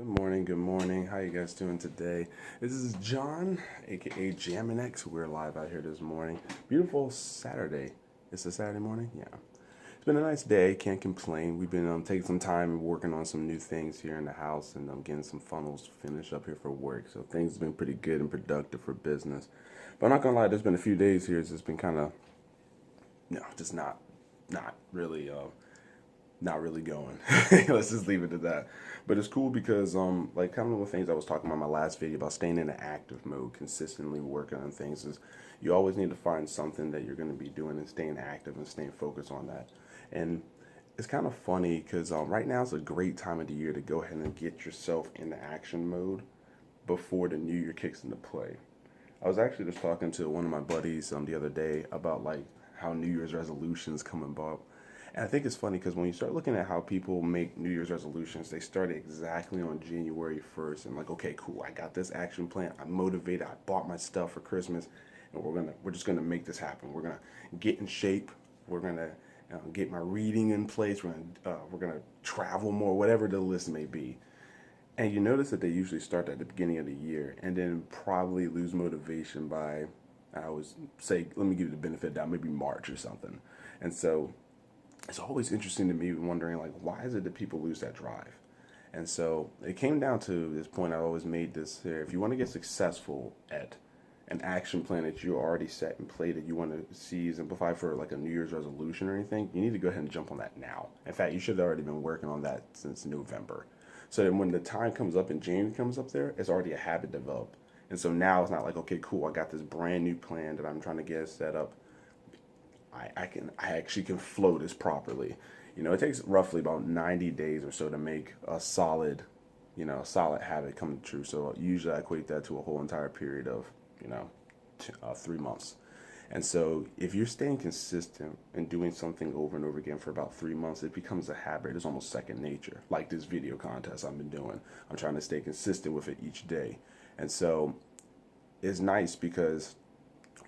Good morning, good morning. How you guys doing today? This is John, aka Jaminex. We're live out here this morning. Beautiful Saturday. It's a Saturday morning? Yeah. It's been a nice day, can't complain. We've been taking some time working on some new things here in the house and getting some funnels finished up here for work. So things have been pretty good and productive for business. But I'm not gonna lie, there's been a few days here, it's just been kind of, just not really not really going. Let's just leave it at that. But it's cool because like kind of the things I was talking about in my last video about staying in an active mode, consistently working on things is you always need to find something that you're going to be doing and staying active and staying focused on that. And it's kind of funny because right now is a great time of the year to go ahead and get yourself in the action mode before the new year kicks into play. I was actually just talking to one of my buddies the other day about like how New Year's resolutions come about. And I think it's funny because when you start looking at how people make New Year's resolutions, they start exactly on January 1st and like, okay, cool, I got this action plan. I'm motivated. I bought my stuff for Christmas, and we're just gonna make this happen. We're gonna get in shape. We're gonna get my reading in place. We're gonna travel more, whatever the list may be. And you notice that they usually start at the beginning of the year and then probably lose motivation by, I always say, let me give you the benefit of doubt, maybe March or something. And so it's always interesting to me wondering, like, why is it that people lose that drive? And so it came down to this point I always made this here. If you want to get successful at an action plan that you already set and play that you want to see exemplified for like a New Year's resolution or anything, you need to go ahead and jump on that now. In fact, you should have already been working on that since November. So that when the time comes up and January comes up there, it's already a habit developed. And so now it's not like, okay, cool, I got this brand new plan that I'm trying to get set up. I actually can flow this properly. It takes roughly about 90 days or so to make a solid, solid habit come true. So usually I equate that to a whole entire period of, you know, 3 months. And so if you're staying consistent and doing something over and over again for about 3 months, it becomes a habit. It's almost second nature. Like this video contest I've been doing. I'm trying to stay consistent with it each day. And so it's nice because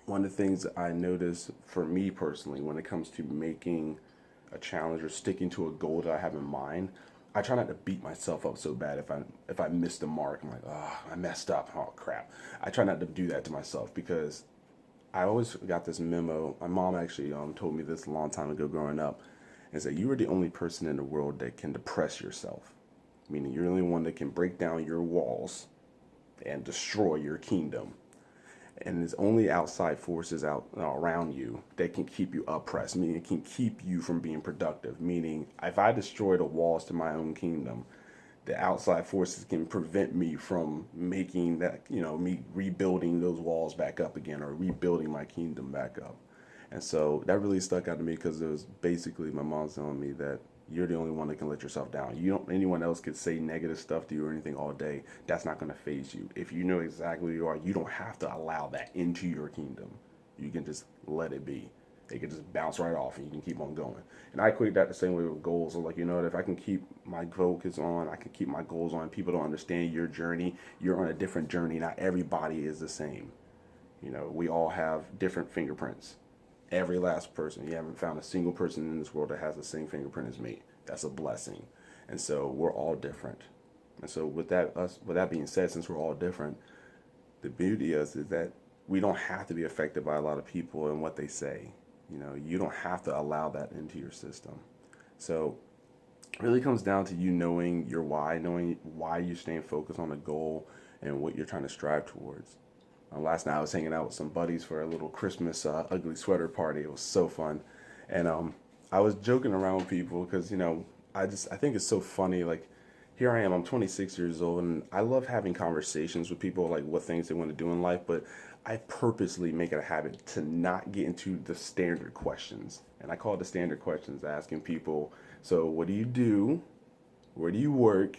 one of the things that I notice for me personally when it comes to making a challenge or sticking to a goal that I have in mind, I try not to beat myself up so bad if I miss the mark. I'm like, oh, I messed up. Oh crap. I try not to do that to myself because I always got this memo. My mom actually told me this a long time ago growing up, is that you are the only person in the world that can depress yourself. Meaning you're the only one that can break down your walls and destroy your kingdom. And it's only outside forces out around you that can keep you oppressed, meaning it can keep you from being productive. Meaning, if I destroy the walls to my own kingdom, the outside forces can prevent me from making that, me rebuilding those walls back up again or rebuilding my kingdom back up. And so that really stuck out to me because it was basically my mom telling me that you're the only one that can let yourself down. You don't. Anyone else could say negative stuff to you or anything all day. That's not going to phase you. If you know exactly who you are, you don't have to allow that into your kingdom. You can just let it be. It can just bounce right off, and you can keep on going. And I equate that the same way with goals. So like, if I can keep my focus on, I can keep my goals on. People don't understand your journey. You're on a different journey. Not everybody is the same. We all have different fingerprints. Every last person. You haven't found a single person in this world that has the same fingerprint as me. That's a blessing. And so we're all different. And so with that being said, since we're all different, the beauty is that we don't have to be affected by a lot of people and what they say. You don't have to allow that into your system. So it really comes down to you knowing your why, knowing why you're staying focused on a goal and what you're trying to strive towards. Last night I was hanging out with some buddies for a little Christmas ugly sweater party. It was so fun, and I was joking around with people because I think it's so funny. Like here I am, I'm 26 years old, and I love having conversations with people like what things they want to do in life. But I purposely make it a habit to not get into the standard questions, and I call it the standard questions, asking people, so what do you do? Where do you work?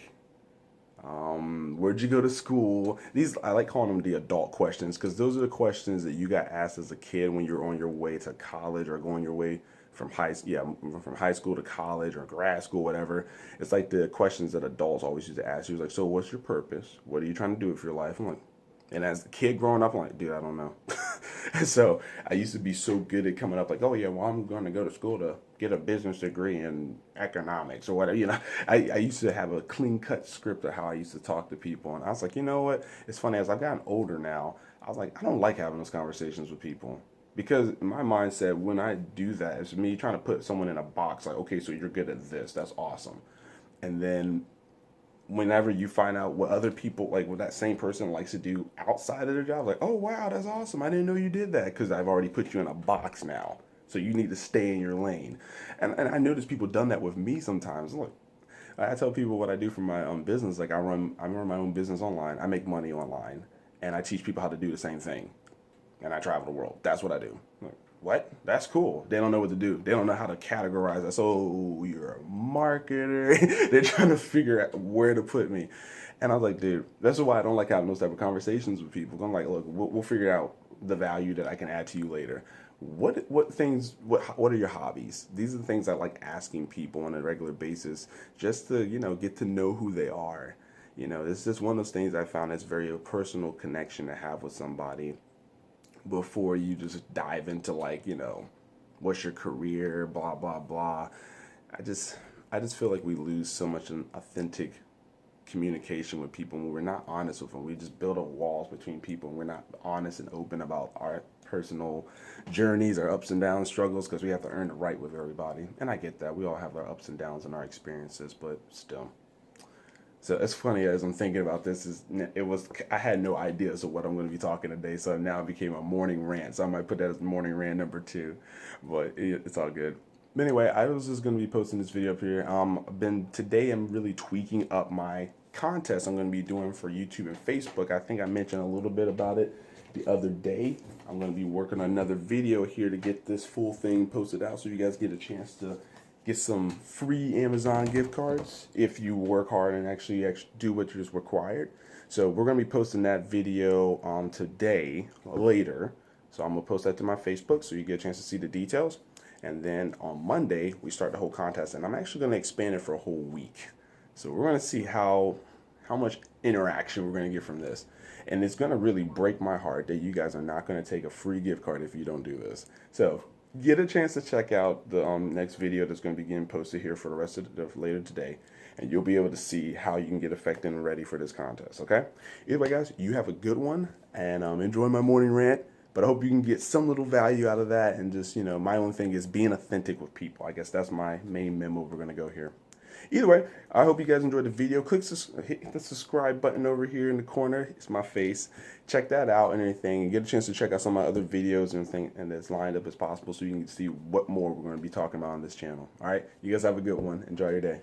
Where'd you go to school? These, I like calling them the adult questions because those are the questions that you got asked as a kid when you're on your way to college or going your way from from high school to college or grad school, whatever. It's like the questions that adults always used to ask you. Like, so what's your purpose? What are you trying to do with your life? I'm like, and as a kid growing up, I'm like, dude, I don't know. So I used to be so good at coming up like, oh yeah, well I'm going to go to school to get a business degree in economics or whatever. I used to have a clean cut script of how I used to talk to people, and I was like, you know what? It's funny as I've gotten older now. I was like, I don't like having those conversations with people. Because my mindset, when I do that, is me trying to put someone in a box, like, okay, so you're good at this, that's awesome. And then whenever you find out what other people, like what that same person likes to do outside of their job, like, oh wow, that's awesome. I didn't know you did that because I've already put you in a box now. So you need to stay in your lane. And I notice people done that with me sometimes. Look, I tell people what I do for my business. Like I run my own business online. I make money online, and I teach people how to do the same thing. And I travel the world. That's what I do. Like, what? That's cool. They don't know what to do. They don't know how to categorize that. So you're a marketer. They're trying to figure out where to put me. And I was like, dude, that's why I don't like having those type of conversations with people. I'm like, look, we'll figure out the value that I can add to you later. What are your hobbies? These are the things I like asking people on a regular basis, just to get to know who they are. It's just one of those things I found that's very a personal connection to have with somebody before you just dive into like, what's your career, blah blah blah. I just feel like we lose so much in authentic communication with people when we're not honest with them. We just build up walls between people and we're not honest and open about our personal journeys, our ups and downs, struggles, because we have to earn the right with everybody. And I get that. We all have our ups and downs and our experiences, but still. So it's funny as I'm thinking about this. I had no idea of what I'm going to be talking today. So now it became a morning rant. So I might put that as morning rant number 2, but it's all good. But anyway, I was just going to be posting this video up here. Today I'm really tweaking up my contest I'm going to be doing for YouTube and Facebook. I think I mentioned a little bit about it the other day. I'm going to be working on another video here to get this full thing posted out so you guys get a chance to get some free Amazon gift cards if you work hard and actually do what is required. So we're going to be posting that video today, later. So I'm going to post that to my Facebook so you get a chance to see the details. And then on Monday, we start the whole contest. And I'm actually going to expand it for a whole week. So we're going to see how much interaction we're going to get from this. And it's going to really break my heart that you guys are not going to take a free gift card if you don't do this. So get a chance to check out the next video that's going to be getting posted here for the rest of later today, and you'll be able to see how you can get effective and ready for this contest. Okay. Either way, guys, you have a good one, and enjoy my morning rant. But I hope you can get some little value out of that, and just my own thing is being authentic with people. I guess that's my main memo we're going to go here. Either way, I hope you guys enjoyed the video. Hit the subscribe button over here in the corner. It's my face. Check that out and everything. And get a chance to check out some of my other videos and everything, and as lined up as possible so you can see what more we're going to be talking about on this channel. All right? You guys have a good one. Enjoy your day.